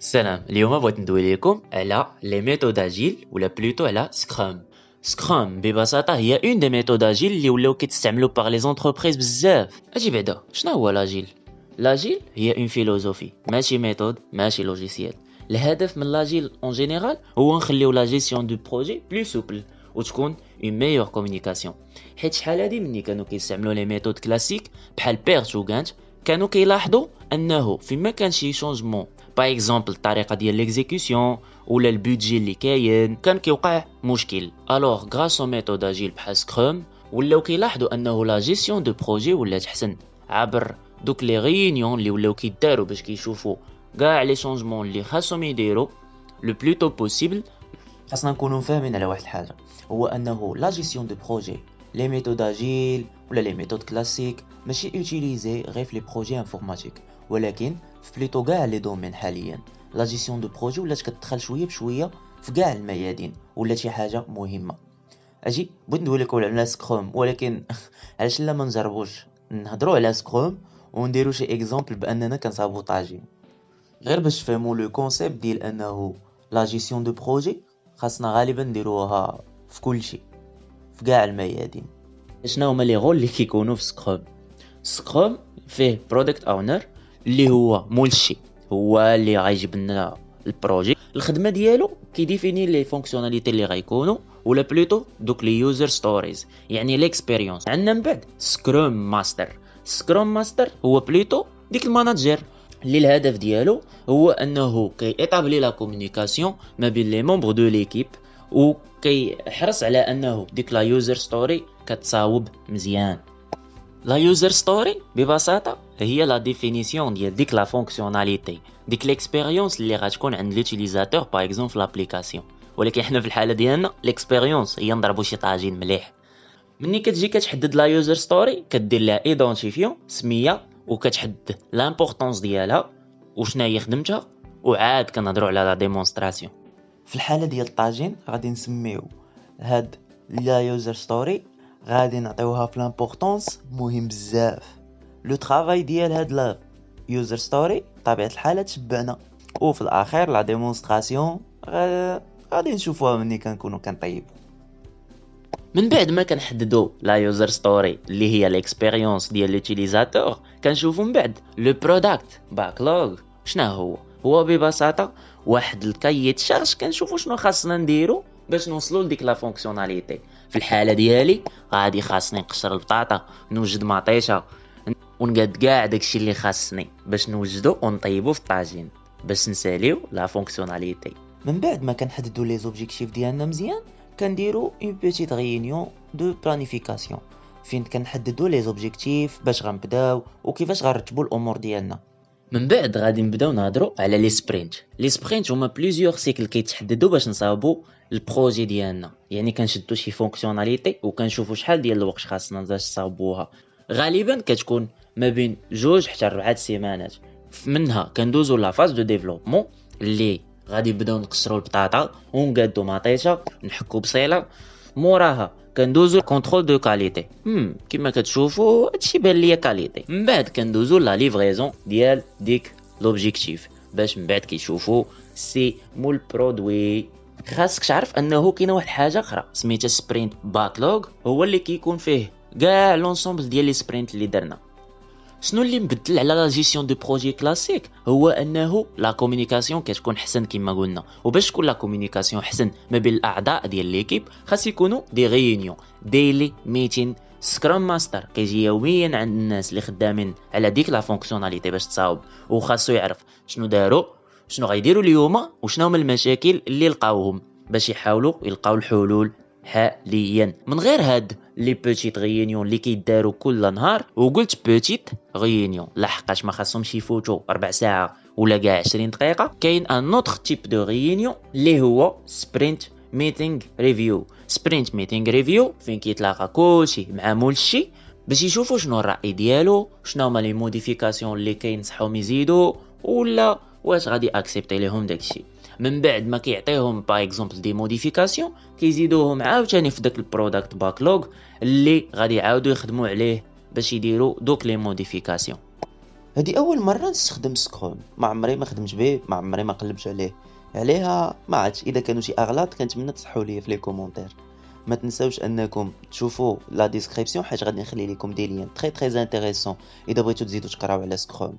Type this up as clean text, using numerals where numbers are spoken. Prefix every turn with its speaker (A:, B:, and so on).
A: السلام. اليوم بغيت ندوي لكم على لي ميثود اجيل ولا بلوتو على سكرام ببساطه هي اون دي ميثود اجيل اللي ولاو كيتستعملوا باغ لي زونتربريز بزاف. اجي بعدا شنو هو لاجيل هي اون فيلوزوفي ماشي ميثود ماشي لوجيسيال. الهدف من لاجيل اون جينيرال هو نخليو لا جيستيون دو بروجي بلو سوبل وتكون اون ميور كومونيكاسيون. حيت شحال هادي مني كانوا كيستعملوا لي ميثود كلاسيك بحال بيرت وغانت كانوا كيلاحظوا انه فيما كان شي شونجمون باغ اكزومبل الطريقه ديال ليكزيكسيون ولا البودجي اللي كان كيوقع مشكل. الوغ غراس او ميثود اجيل بحال سكرام ولاو كيلاحظوا انه لا جيستيون دو بروجي ولات احسن عبر دوك لي ريونيون اللي ولاو كيداروا باش كيشوفوا كاع لي شونجمون اللي خاصهم يديروا لو بلوتو بوسيبل. خاصنا نكونوا فاهمين على واحد الحاجه، هو انه لا جيستيون دو بروجي لي ميثود اجيل ولا لي ميثود كلاسيك ماشي اوتيليزي غير في لي بروجي انفورماتيك، ولكن في بليتو كاع لي دومين. حاليا لا جيستيون دو بروجي ولات كتدخل شويه بشويه في كاع الميادين، ولات شي حاجه مهمه. اجي بغيت ندوي لكم على سكروم، ولكن علاش لا ما نجربوش نهضروا على سكروم ونديروا شي اكزامبل باننا كنصاوبوا طاجين، غير باش تفهموا لو كونسيبت ديال انه لا جيستيون دو بروجي خاصنا غالبا نديروها في كل شيء في كاع الميادين. شنو هما لي رول اللي كيكونوا في سكروم فيه برودكت اونر اللي هو مولشي، هو اللي غايجيب لنا البروجي. الخدمه ديالو كيديفيني لي فونكسيوناليتي اللي غيكونوا ولا بلوتو دوك لي يوزر ستوريز يعني ليكسبيريونس. عندنا من بعد سكروم ماستر هو بلوتو ديك الماناجر اللي الهدف ديالو هو انه كيطابلي لا كومونيكاسيون ما بين لي ممبر دو ليكيب و كيحرص على انه ديك لا يوزر ستوري كتصاوب مزيان. لا يوزر ستوري ببساطه هي لا ديفينيسيون ديال ديك لا فونكسيوناليتي ديك ليكسبيريونس اللي غتكون عند لوتيليزاتور باغ اكزومبل في لابليكاسيون. ولكن حنا في الحاله ديالنا ليكسبيريونس هي نضربوا شي طاجين مليح. مني كتجي كتحدد لا يوزر ستوري كدير لها ايدونتيفيون سميه وكتحدد لامبورطونس ديالها وشنا هي خدمتها، وعاد كنهضروا على لا ديمونستراسيون. في الحاله ديال الطاجين غادي نسميو هاد لا يوزر ستوري غادي نعطيوها في لامبورطونس مهم بزاف. لو طرافاي ديال هاد لا يوزر ستوري طبيعه الحال تشبعنا، وفي الاخير لا ديمونستراسيون غادي نشوفوها مني كنكونوا كنطيبوا. من بعد ما كنحددوا لا يوزر ستوري اللي هي الاكسبيريونس ديال لوتيليزاتور كنشوفوا من بعد لو برودكت باكلوغ. شنو هو ببساطه واحد الكايت شارج كنشوفوا شنو خاصنا نديرو باش نوصلوا لديك لا فونكسيوناليتي. في الحاله ديالي غادي خاصني نقشر البطاطا نوجد مطيشه ونقاد كاع داكشي اللي خاصني باش نوجدو ونطيبو في الطاجين باش نساليو لا فونكسيوناليتي. من بعد ما كنحددوا لي زوبجيكتيف ديالنا مزيان كنديروا اون بيتيت ريونيون دو بلانيفيكاسيون فين كنحددوا لي زوبجيكتيف باش غنبداو وكيفاش غنرتبوا الامور ديالنا. من بعد غادي نبداو نهضروا على لي سبرينت هما بليزيور سيكل كيتحددوا باش نصاوبوا البروجي ديالنا. يعني كنشدوا شي فونكسيوناليتي وكنشوفوا شحال ديال الوقت خاصنا باش نصاوبوها. غالبا كتكون ما بين 2 حتى 4 سيمانات. منها كندوزو لا فاز دو ديفلوبمون اللي غادي نبداو نقشروا البطاطا ونقادو مطيشه نحكو بصيله. موراها كندوزو كونترول دو كاليتي كما كتشوفوا هادشي بان ليا كاليتي. من بعد كندوزو لا ليفريزون ديال ديك لوبجيكتيف باش من بعد كيشوفوا سي مول برودوي. خاصك تعرف انه كاينه واحد الحاجه اخرى سميتها سبرينت باكلوغ، هو اللي كيكون فيه كاع لونسومبل ديال لي سبرينت اللي درنا. شنو اللي مبدل على لا جيستيون دو بروجي كلاسيك هو انه لا كومونيكاسيون كتكون حسن كما قلنا. وباش تكون لا كومونيكاسيون حسن ما بين الاعضاء ديال ليكيب خاص يكونوا دي ريونيون ديلي ميتين. سكرام ماستر كيجي يوميا عند الناس اللي خدامين على ديك لا فونكسيوناليتي باش تصاوب، وخاصو يعرف شنو داروا شنو غيديروا اليوم وشنو هما المشاكل اللي لقاوهم باش يحاولوا يلقاو الحلول حاليا. من غير هاد لي بوتيت ريونيون اللي كيداروا كل نهار، وقلت بوتيت ريونيون لحقاش ما خاصهمش يفوتوا 4 ساعه ولا كاع 20 دقيقه. كاين ان اوتر تيب دو ريونيون اللي هو سبرينت ميتينغ ريفيو فين كيتلاقى كلشي مع مولشي باش يشوفوا شنو الراي ديالو، شنو هما لي موديفيكاسيون اللي كينصحهم يزيدوا ولا واش غادي اكسبتي ليهم داكشي. من بعد ما كيعطيهم باغ اكزومبل دي موديفيكاسيون كيزيدوهم عاوتاني في داك البرودكت باكلوغ اللي غادي يعاودوا يخدموا عليه باش يديروا دوك لي موديفيكاسيون. هذه اول مره نستخدم سكروم، ما عمري ما خدمت به، ما عمري ما قلبت عليه. عليها ما عرفتش، اذا كانوا شي اغلاط كنتمنى تصحوا لي في لي كومونتير. ما تنساوش انكم تشوفوا لا ديسكريبسيون، حيت غادي نخلي لكم دي لين تري انتريسون اذا بغيتوا تزيدوا تقراو على سكروم.